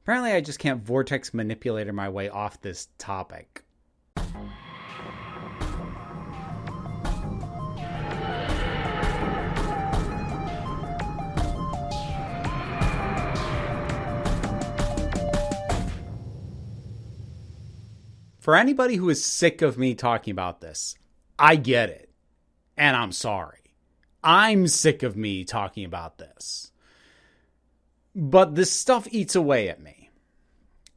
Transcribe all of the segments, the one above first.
Apparently I just can't vortex manipulator my way off this topic. For anybody who is sick of me talking about this, I get it. And I'm sorry. I'm sick of me talking about this. But this stuff eats away at me.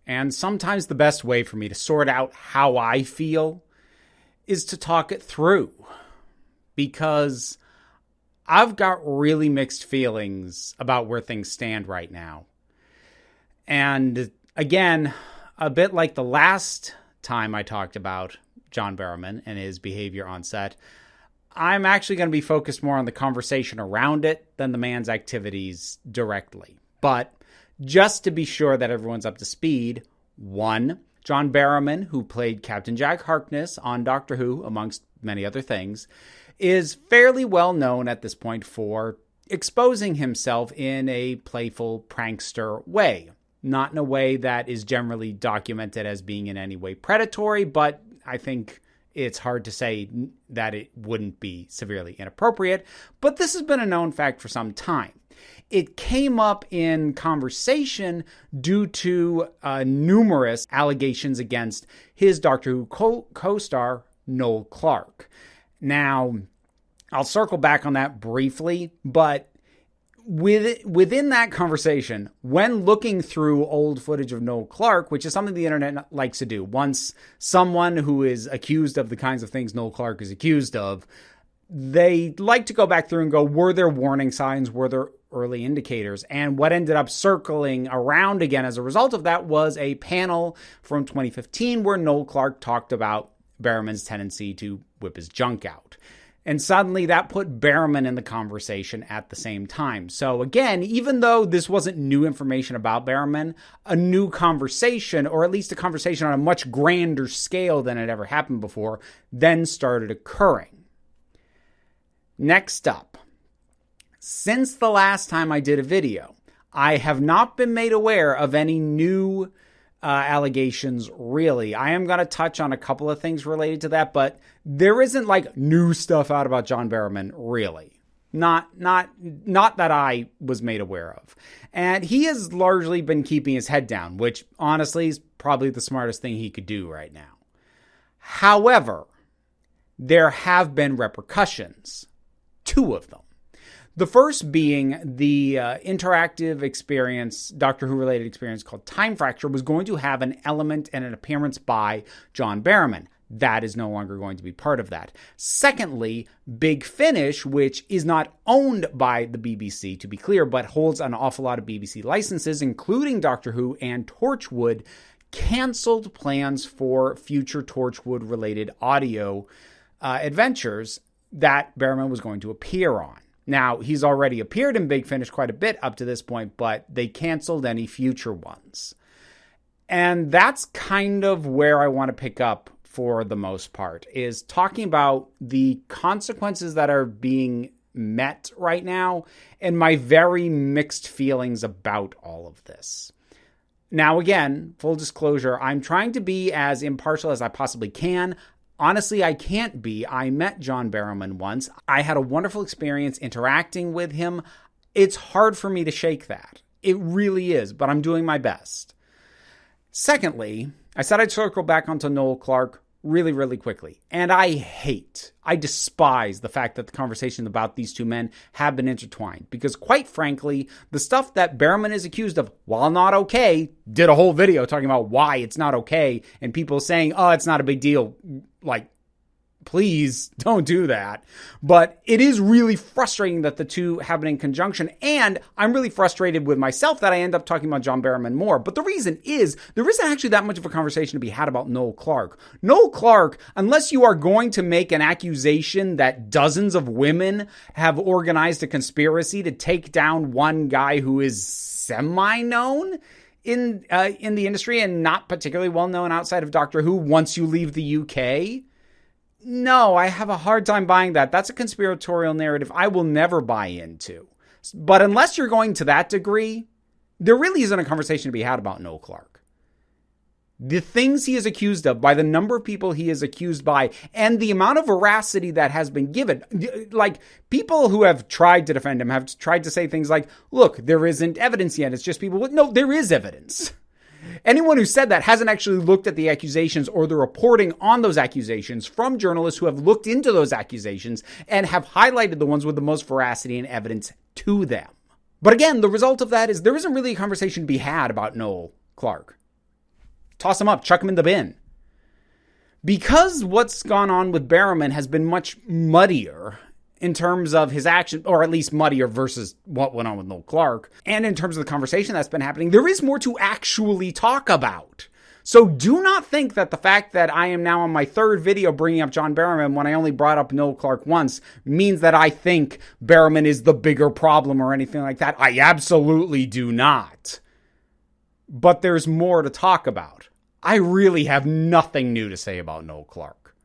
And sometimes the best way for me to sort out how I feel is to talk it through. Because I've got really mixed feelings about where things stand right now. And again, a bit like the last time I talked about John Barrowman and his behavior on set, I'm actually going to be focused more on the conversation around it than the man's activities directly. But just to be sure that everyone's up to speed, one, John Barrowman, who played Captain Jack Harkness on Doctor Who, amongst many other things, is fairly well known at this point for exposing himself in a playful prankster way. Not in a way that is generally documented as being in any way predatory, but I think it's hard to say that it wouldn't be severely inappropriate. But this has been a known fact for some time. It came up in conversation due to numerous allegations against his Doctor Who co-star, Noel Clarke. Now, I'll circle back on that briefly, but within that conversation, when looking through old footage of Noel Clarke, which is something the internet likes to do, once someone who is accused of the kinds of things Noel Clarke is accused of, they like to go back through and go, were there warning signs? Were there early indicators? And what ended up circling around again as a result of that was a panel from 2015 where Noel Clarke talked about Barrowman's tendency to whip his junk out. And suddenly that put Barrowman in the conversation at the same time. So again, even though this wasn't new information about Barrowman, a new conversation, or at least a conversation on a much grander scale than had ever happened before, then started occurring. Next up, since the last time I did a video, I have not been made aware of any new allegations, really. I am going to touch on a couple of things related to that, but there isn't like new stuff out about John Barrowman, really. Not that I was made aware of. And he has largely been keeping his head down, which honestly is probably the smartest thing he could do right now. However, there have been repercussions. 2 of them. The first being the interactive experience, Doctor Who related experience called Time Fracture, was going to have an element and an appearance by John Barrowman. That is no longer going to be part of that. Secondly, Big Finish, which is not owned by the BBC, to be clear, but holds an awful lot of BBC licenses, including Doctor Who and Torchwood, canceled plans for future Torchwood related audio adventures that Barrowman was going to appear on. Now, he's already appeared in Big Finish quite a bit up to this point, but they canceled any future ones. And that's kind of where I want to pick up for the most part, is talking about the consequences that are being met right now and my very mixed feelings about all of this. Now, again, full disclosure, I'm trying to be as impartial as I possibly can. Honestly, I can't be. I met John Barrowman once. I had a wonderful experience interacting with him. It's hard for me to shake that. It really is, but I'm doing my best. Secondly, I said I'd circle back onto Noel Clarke really, really quickly. And I despise the fact that the conversations about these two men have been intertwined. Because quite frankly, the stuff that Barrowman is accused of, while not okay, did a whole video talking about why it's not okay. And people saying, oh, it's not a big deal. Like, please don't do that. But it is really frustrating that the two happen in conjunction. And I'm really frustrated with myself that I end up talking about John Barrowman more. But the reason is there isn't actually that much of a conversation to be had about Noel Clarke. Noel Clarke, unless you are going to make an accusation that dozens of women have organized a conspiracy to take down one guy who is semi-known in the industry and not particularly well known outside of Doctor Who once you leave the UK, no, I have a hard time buying that. That's a conspiratorial narrative I will never buy into. But unless you're going to that degree, there really isn't a conversation to be had about Noel Clarke. The things he is accused of, by the number of people he is accused by, and the amount of veracity that has been given. Like, people who have tried to defend him have tried to say things like, look, there isn't evidence yet. It's just people. No, there is evidence. Anyone who said that hasn't actually looked at the accusations or the reporting on those accusations from journalists who have looked into those accusations and have highlighted the ones with the most veracity and evidence to them. But again, the result of that is there isn't really a conversation to be had about Noel Clarke. Toss him up, chuck him in the bin. Because what's gone on with Barrowman has been much muddier in terms of his action, or at least muddier versus what went on with Noel Clarke, and in terms of the conversation that's been happening, there is more to actually talk about. So do not think that the fact that I am now on my third video bringing up John Barrowman when I only brought up Noel Clarke once means that I think Barrowman is the bigger problem or anything like that. I absolutely do not. But there's more to talk about. I really have nothing new to say about Noel Clarke.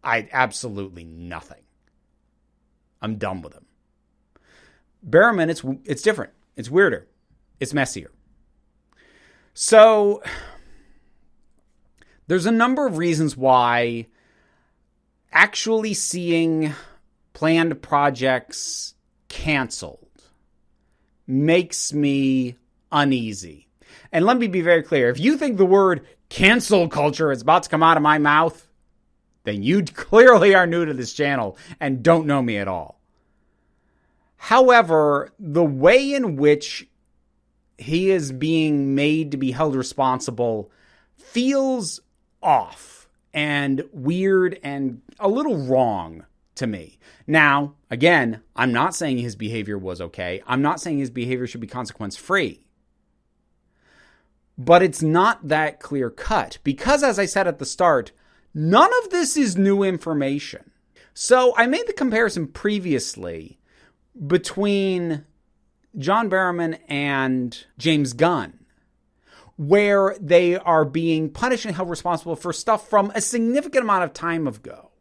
Absolutely nothing. I'm done with him. Barrowman, it's different. It's weirder. It's messier. So there's a number of reasons why actually seeing planned projects canceled makes me uneasy. And let me be very clear. If you think the word cancel culture is about to come out of my mouth, then you clearly are new to this channel and don't know me at all. However, the way in which he is being made to be held responsible feels off and weird and a little wrong to me. Now, again, I'm not saying his behavior was okay. I'm not saying his behavior should be consequence-free. But it's not that clear-cut because, as I said at the start, none of this is new information. So I made the comparison previously between John Barrowman and James Gunn, where they are being punished and held responsible for stuff from a significant amount of time ago.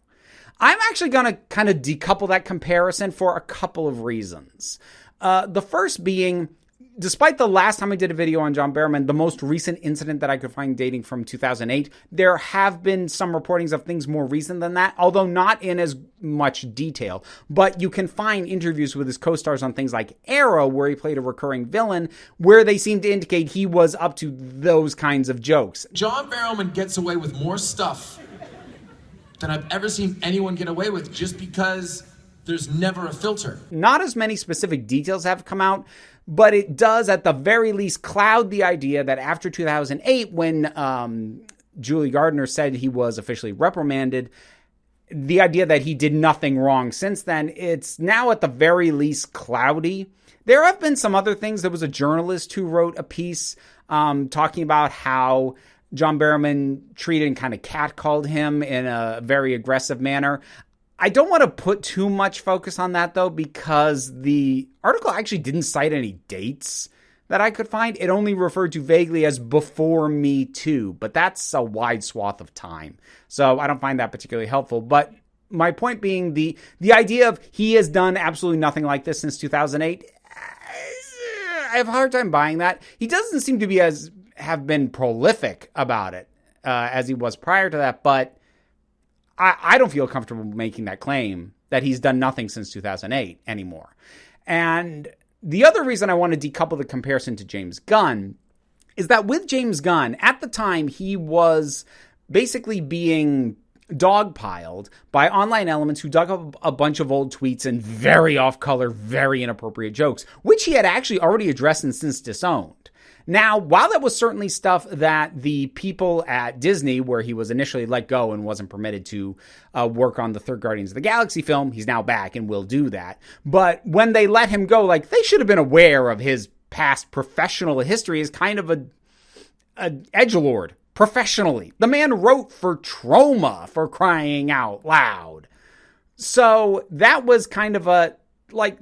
I'm actually going to kind of decouple that comparison for a couple of reasons. The first being, despite the last time I did a video on John Barrowman, the most recent incident that I could find dating from 2008, there have been some reportings of things more recent than that, although not in as much detail. But you can find interviews with his co-stars on things like Arrow, where he played a recurring villain, where they seem to indicate he was up to those kinds of jokes. John Barrowman gets away with more stuff than I've ever seen anyone get away with just because there's never a filter. Not as many specific details have come out, but it does at the very least cloud the idea that after 2008, when Julie Gardner said he was officially reprimanded, the idea that he did nothing wrong since then, it's now at the very least cloudy. There have been some other things. There was a journalist who wrote a piece talking about how John Barrowman treated and kind of catcalled him in a very aggressive manner. I don't want to put too much focus on that, though, because the article actually didn't cite any dates that I could find. It only referred to vaguely as before Me Too, but that's a wide swath of time. So I don't find that particularly helpful. But my point being, the idea of he has done absolutely nothing like this since 2008, I have a hard time buying that. He doesn't seem to have been prolific about it as he was prior to that, but I don't feel comfortable making that claim that he's done nothing since 2008 anymore. And the other reason I want to decouple the comparison to James Gunn is that with James Gunn, at the time, he was basically being dogpiled by online elements who dug up a bunch of old tweets and very off-color, very inappropriate jokes, which he had actually already addressed and since disowned. Now, while that was certainly stuff that the people at Disney, where he was initially let go and wasn't permitted to work on the third Guardians of the Galaxy film, he's now back and will do that. But when they let him go, they should have been aware of his past professional history as kind of a edgelord professionally. The man wrote for Troma, for crying out loud. So that was kind of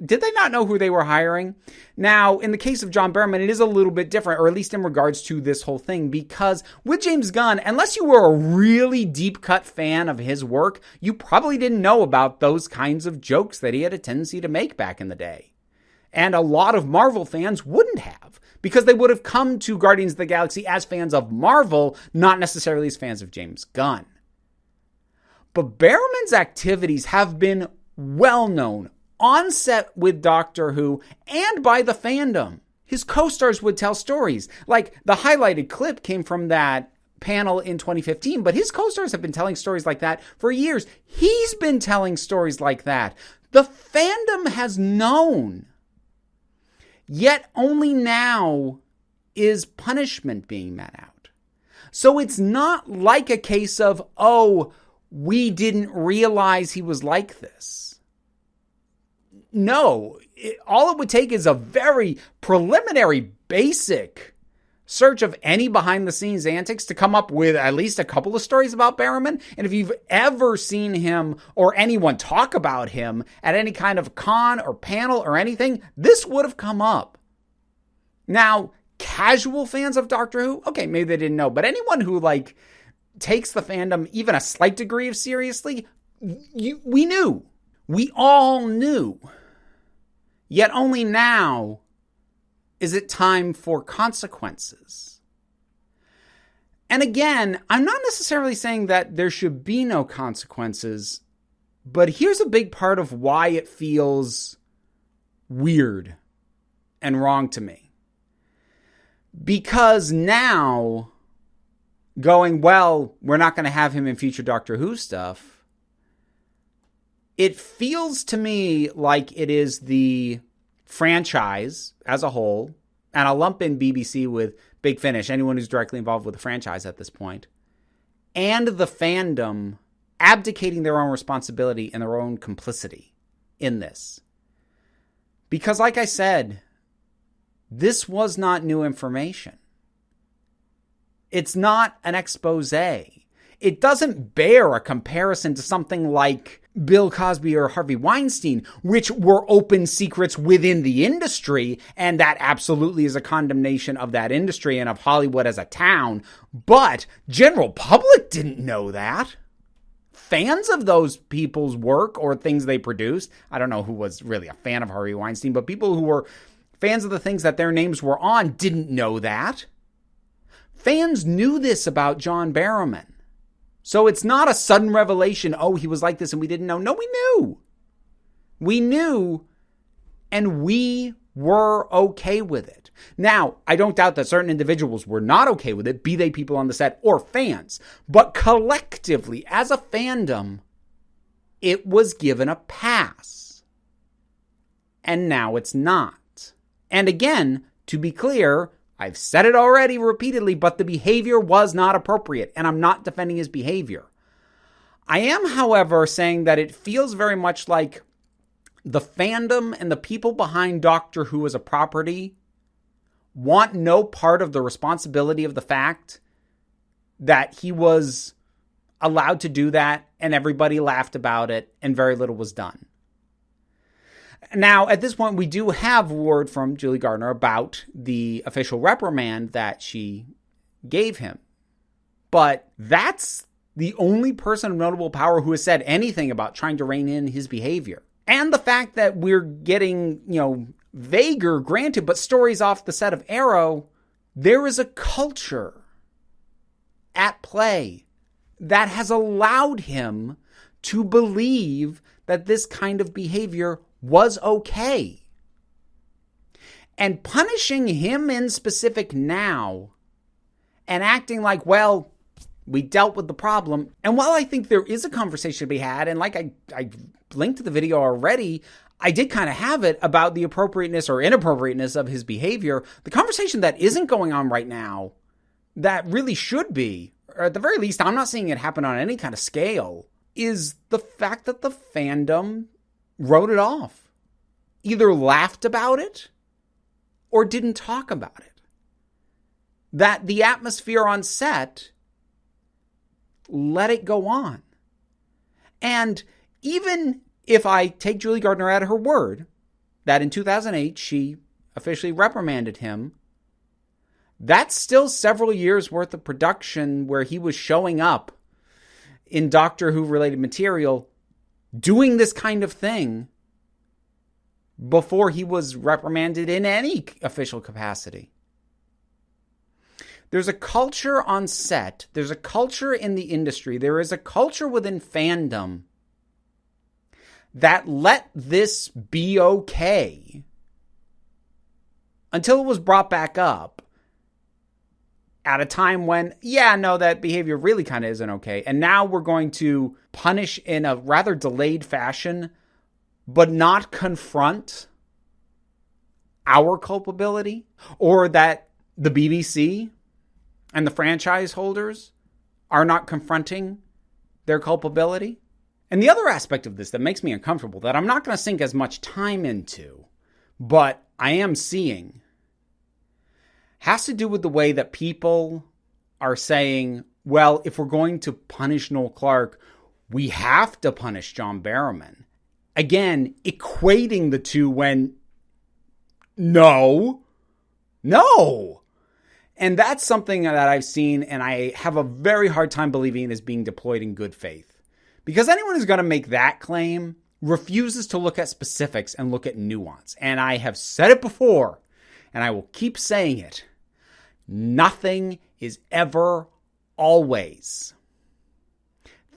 did they not know who they were hiring? Now, in the case of John Barrowman, it is a little bit different, or at least in regards to this whole thing, because with James Gunn, unless you were a really deep-cut fan of his work, you probably didn't know about those kinds of jokes that he had a tendency to make back in the day. And a lot of Marvel fans wouldn't have, because they would have come to Guardians of the Galaxy as fans of Marvel, not necessarily as fans of James Gunn. But Barrowman's activities have been well known on set with Doctor Who and by the fandom. His co-stars would tell stories. Like, the highlighted clip came from that panel in 2015, but his co-stars have been telling stories like that for years. He's been telling stories like that. The fandom has known. Yet only now is punishment being met out. So it's not like a case of, oh, we didn't realize he was like this. No, all it would take is a very preliminary, basic search of any behind-the-scenes antics to come up with at least a couple of stories about Barrowman. And if you've ever seen him or anyone talk about him at any kind of con or panel or anything, this would have come up. Now, casual fans of Doctor Who, okay, maybe they didn't know, but anyone who, like, takes the fandom even a slight degree of seriously, we knew. We all knew. Yet only now is it time for consequences. And again, I'm not necessarily saying that there should be no consequences, but here's a big part of why it feels weird and wrong to me. Because now, going, well, we're not going to have him in future Doctor Who stuff, it feels to me like it is the franchise as a whole, and I'll lump in BBC with Big Finish, anyone who's directly involved with the franchise at this point, and the fandom abdicating their own responsibility and their own complicity in this. Because like I said, this was not new information. It's not an expose. It doesn't bear a comparison to something like Bill Cosby or Harvey Weinstein, which were open secrets within the industry, and that absolutely is a condemnation of that industry and of Hollywood as a town. But general public didn't know that. Fans of those people's work or things they produced, I don't know who was really a fan of Harvey Weinstein, but people who were fans of the things that their names were on didn't know that. Fans knew this about John Barrowman. So it's not a sudden revelation, oh, he was like this and we didn't know. No, we knew. We knew, and we were okay with it. Now, I don't doubt that certain individuals were not okay with it, be they people on the set or fans. But collectively, as a fandom, it was given a pass. And now it's not. And again, to be clear, I've said it already repeatedly, but the behavior was not appropriate, and I'm not defending his behavior. I am, however, saying that it feels very much like the fandom and the people behind Doctor Who as a property want no part of the responsibility of the fact that he was allowed to do that, and everybody laughed about it, and very little was done. Now, at this point, we do have word from Julie Gardner about the official reprimand that she gave him. But that's the only person of notable power who has said anything about trying to rein in his behavior. And the fact that we're getting, vaguer, granted, but stories off the set of Arrow, there is a culture at play that has allowed him to believe that this kind of behavior was okay. And punishing him in specific now and acting like, well, we dealt with the problem. And while I think there is a conversation to be had, and like I linked to the video already, I did kind of have it about the appropriateness or inappropriateness of his behavior. The conversation that isn't going on right now, that really should be, or at the very least, I'm not seeing it happen on any kind of scale, is the fact that the fandom wrote it off, either laughed about it or didn't talk about it. That the atmosphere on set let it go on. And even if I take Julie Gardner at her word that in 2008 she officially reprimanded him, that's still several years worth of production where he was showing up in Doctor Who related material doing this kind of thing before he was reprimanded in any official capacity. There's a culture on set. There's a culture in the industry. There is a culture within fandom that let this be okay until it was brought back up at a time when, that behavior really kind of isn't okay. And now we're going to punish in a rather delayed fashion, but not confront our culpability, or that the BBC and the franchise holders are not confronting their culpability. And the other aspect of this that makes me uncomfortable, that I'm not going to sink as much time into, but I am seeing, has to do with the way that people are saying, well, if we're going to punish Noel Clarke, we have to punish John Barrowman. Again, equating the two when no. And that's something that I've seen, and I have a very hard time believing is being deployed in good faith. Because anyone who's going to make that claim refuses to look at specifics and look at nuance. And I have said it before, and I will keep saying it. Nothing is ever always.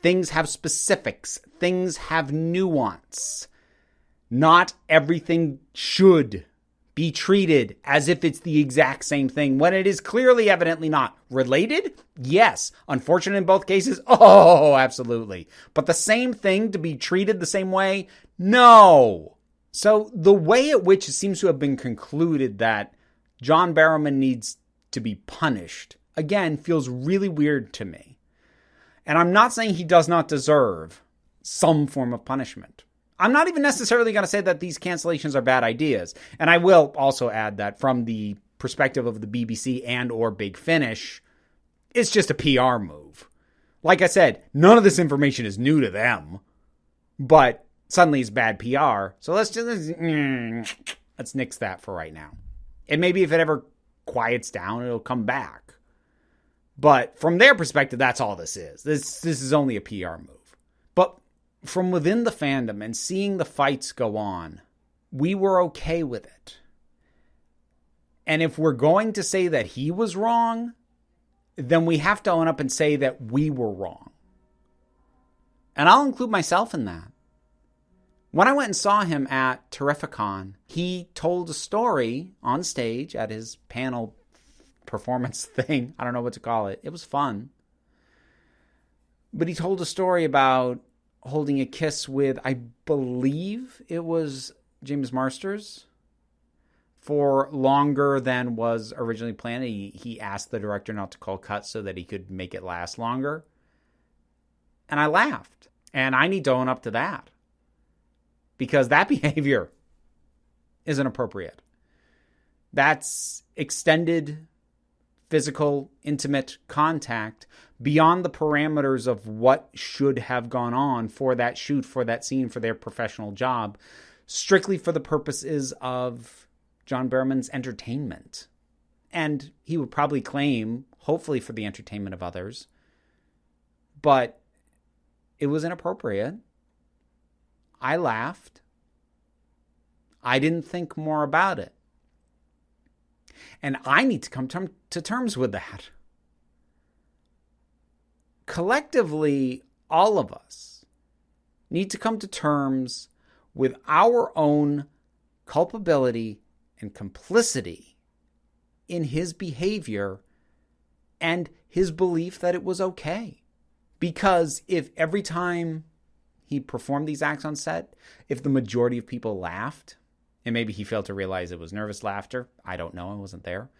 Things have specifics. Things have nuance. Not everything should be treated as if it's the exact same thing when it is clearly evidently not. Related? Yes. Unfortunate in both cases? Oh, absolutely. But the same thing to be treated the same way? No. So the way at which it seems to have been concluded that John Barrowman needs to be punished, again, feels really weird to me. And I'm not saying he does not deserve some form of punishment. I'm not even necessarily going to say that these cancellations are bad ideas. And I will also add that from the perspective of the BBC and or Big Finish, it's just a PR move. Like I said, none of this information is new to them, but suddenly it's bad PR. So let's nix that for right now. And maybe if it ever quiets down, it'll come back. But from their perspective, that's all this is. This is only a PR move. But from within the fandom and seeing the fights go on, we were okay with it. And if we're going to say that he was wrong, then we have to own up and say that we were wrong. And I'll include myself in that. When I went and saw him at Terrificon, he told a story on stage at his panel performance thing. I don't know what to call it. It was fun. But he told a story about holding a kiss with, I believe it was James Marsters, for longer than was originally planned. He asked the director not to call cuts so that he could make it last longer. And I laughed. And I need to own up to that. Because that behavior isn't appropriate. That's extended physical, intimate contact beyond the parameters of what should have gone on for that shoot, for that scene, for their professional job, strictly for the purposes of John Barrowman's entertainment. And he would probably claim, hopefully for the entertainment of others, but it was inappropriate. I laughed. I didn't think more about it. And I need to come to terms with that. Collectively, all of us need to come to terms with our own culpability and complicity in his behavior and his belief that it was okay. Because if every time he performed these acts on set, if the majority of people laughed, and maybe he failed to realize it was nervous laughter, I don't know, I wasn't there.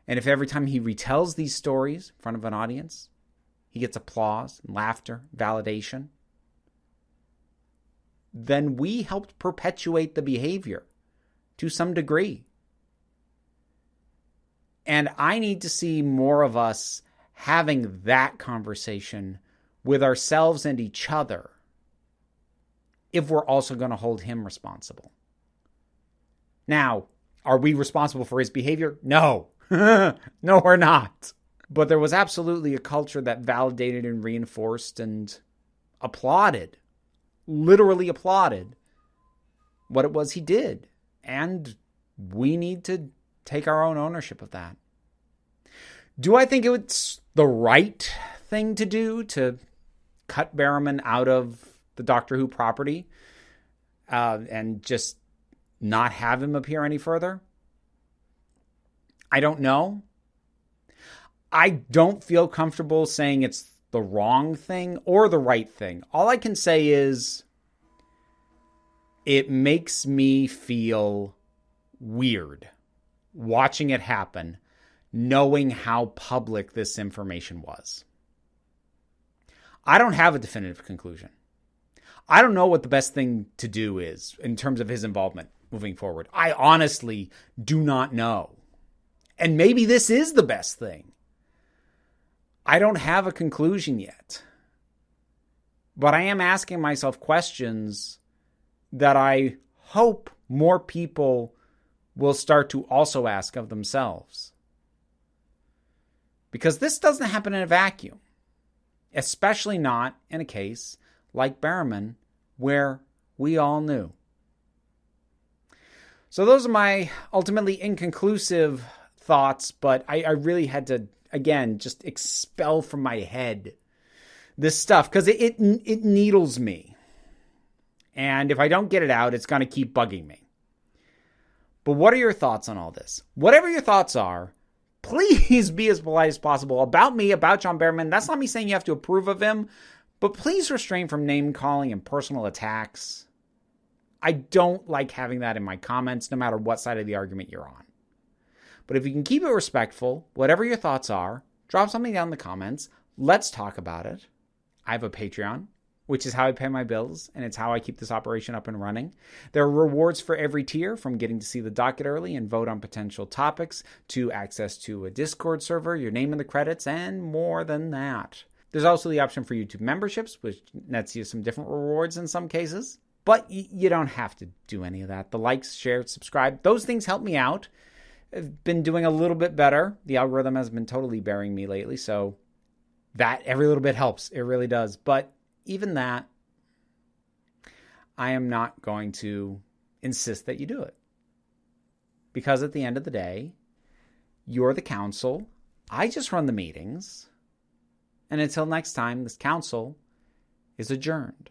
And if every time he retells these stories in front of an audience, he gets applause, laughter, validation, then we helped perpetuate the behavior to some degree. And I need to see more of us having that conversation with ourselves and each other if we're also going to hold him responsible. Now, are we responsible for his behavior? No. No, we're not. But there was absolutely a culture that validated and reinforced and applauded, literally applauded, what it was he did. And we need to take our own ownership of that. Do I think it's the right thing to do to cut Barrowman out of the Doctor Who property and just not have him appear any further? I don't know. I don't feel comfortable saying it's the wrong thing or the right thing. All I can say is it makes me feel weird watching it happen, knowing how public this information was. I don't have a definitive conclusion. I don't know what the best thing to do is in terms of his involvement moving forward. I honestly do not know. And maybe this is the best thing. I don't have a conclusion yet. But I am asking myself questions that I hope more people will start to also ask of themselves. Because this doesn't happen in a vacuum. Especially not in a case like Barrowman, where we all knew. So those are my ultimately inconclusive thoughts, but I really had to, again, just expel from my head this stuff, because it needles me. And if I don't get it out, it's going to keep bugging me. But what are your thoughts on all this? Whatever your thoughts are, please be as polite as possible about me, about John Barrowman. That's not me saying you have to approve of him, but please refrain from name-calling and personal attacks. I don't like having that in my comments, no matter what side of the argument you're on. But if you can keep it respectful, whatever your thoughts are, drop something down in the comments. Let's talk about it. I have a Patreon, which is how I pay my bills, and it's how I keep this operation up and running. There are rewards for every tier, from getting to see the docket early and vote on potential topics, to access to a Discord server, your name in the credits, and more than that. There's also the option for YouTube memberships, which nets you some different rewards in some cases. But you don't have to do any of that. The likes, share, subscribe, those things help me out. I've been doing a little bit better. The algorithm has been totally bearing me lately, so that every little bit helps. It really does. But even that, I am not going to insist that you do it. Because at the end of the day, you're the council. I just run the meetings. And until next time, this council is adjourned.